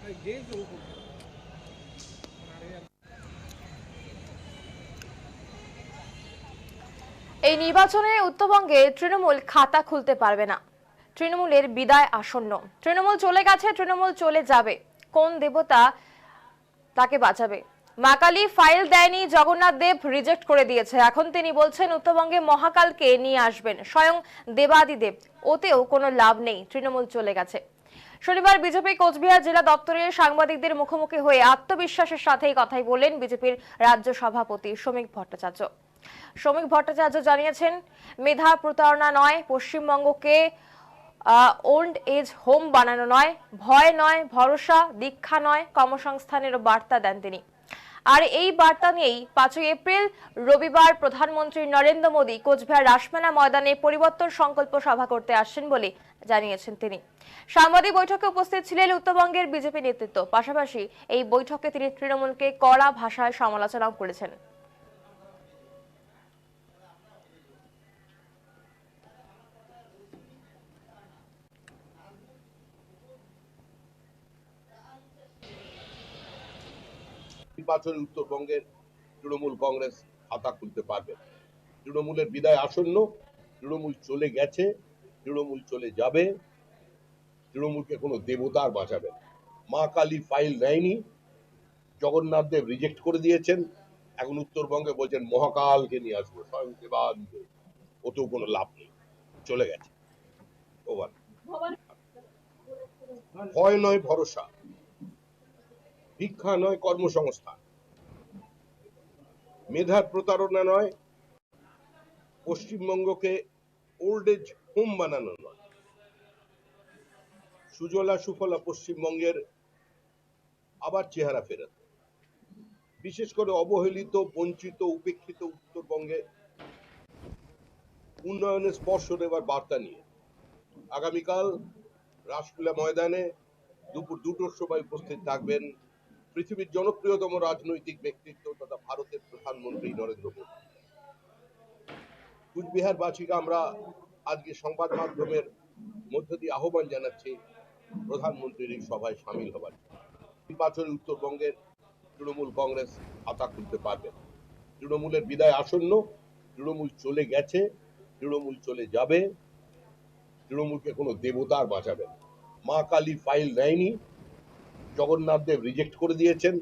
এই নির্বাচনে উত্তরবঙ্গে তৃণমূল খাতা খুলতে পারবে না। তৃণমূলের বিদায় আসন্ন। তৃণমূল চলে গেছে, তৃণমূল চলে যাবে। কোন দেবতা তাকে বাঁচাবে? মা কালী ফাইল দেয়নি, জগন্নাথ দেব রিজেক্ট করে দিয়েছে। এখন তিনি বলছেন উত্তরবঙ্গে মহাকালকে নিয়ে আসবেন, স্বয়ং দেবাদিদেব। ওতেও কোনো লাভ নেই, তৃণমূল চলে গেছে। শনিবার বিজেপি কোচবিহার জেলা দপ্তরে সাংবাদিকদের মুখোমুখি হয়ে আত্মবিশ্বাসের সাথেই কথাই বললেন বিজেপির রাজ্য সভাপতি শ্রমিক ভট্টাচার্য। শ্রমিক ভট্টাচার্য জানিয়েছেন, মেধা প্রতারণা নয়, পশ্চিমবঙ্গকে ওল্ড এজ হোম বানানো নয়, ভয় নয়, ভরসা, দীক্ষা নয়, কর্মসংস্থানের বার্তা দেন তিনি। আর এই বার্তা নিয়েই 5 এপ্রিল রবিবার প্রধানমন্ত্রী নরেন্দ্র মোদী কোচবিহার রাসমেলা ময়দানে পরিবর্তন সংকল্প সভা করতে আসছেন বলে জানিয়েছেন তিনি। সাংবাদিক বৈঠকে উপস্থিত ছিলেন উত্তরবঙ্গের বিজেপি নেতৃত্ব। পাশাপাশি এই বৈঠকে তিনি তৃণমূলকে কড়া ভাষায় সমালোচনাও করেছেন। নির্বাচনে উত্তরবঙ্গের তৃণমূল কংগ্রেস খাতা খুলতে পারবে। তৃণমূলের বিদায় আসন্ন, তৃণমূল চলে গেছে, তৃণমূল চলে যাবে। তৃণমূলকে কোনো দেবতা আর বাঁচাবে না। মা কালী ফাইল নেয়নি, জগন্নাথ দেব রিজেক্ট করে দিয়েছেন। এখন উত্তরবঙ্গে বলছেন মহাকালকে নিয়ে আসবো, স্বয়ং দেবাদিদেব। ওতেও কোনো লাভ নেই, চলে গেছে। ওভার। ভয় নয়, ভরসা, ভিক্ষা নয়, কর্মসংস্থান, মেধার প্রতারণা নয়, পশ্চিমবঙ্গকে ওল্ড এজ হোম বানানো নয়, সুজলা সুফলা পশ্চিমবঙ্গের আবার চেহারা ফেরাতে, বিশেষ করে অবহেলিত, বঞ্চিত, উপেক্ষিত উত্তরবঙ্গে উন্নয়নের স্পর্শ দেবার বার্তা নিয়ে আগামীকাল রাসমেলা ময়দানে দুপুর 2টোর সময় উপস্থিত থাকবেন পৃথিবীর জনপ্রিয়তম রাজনৈতিক ব্যক্তিত্ব তথা ভারতের প্রধানমন্ত্রী নরেন্দ্র মোদী। কুচবিহারবাসীকে আমরা আজকে সংবাদ মাধ্যমের মধ্য দিয়ে আহ্বান জানাচ্ছি প্রধানমন্ত্রীর এই সভায় সামিল হবার। নির্বাচনে উত্তরবঙ্গের তৃণমূল কংগ্রেস খাতা খুলতে পারবে। তৃণমূলের বিদায় আসন্ন, তৃণমূল চলে গেছে, তৃণমূল চলে যাবে। তৃণমূলকে কোনো দেবতা আর বাঁচাবে না। মা কালী ফাইল নেয়নি, জগন্নাথ দেব রিজেক্ট করে দিয়েছেন।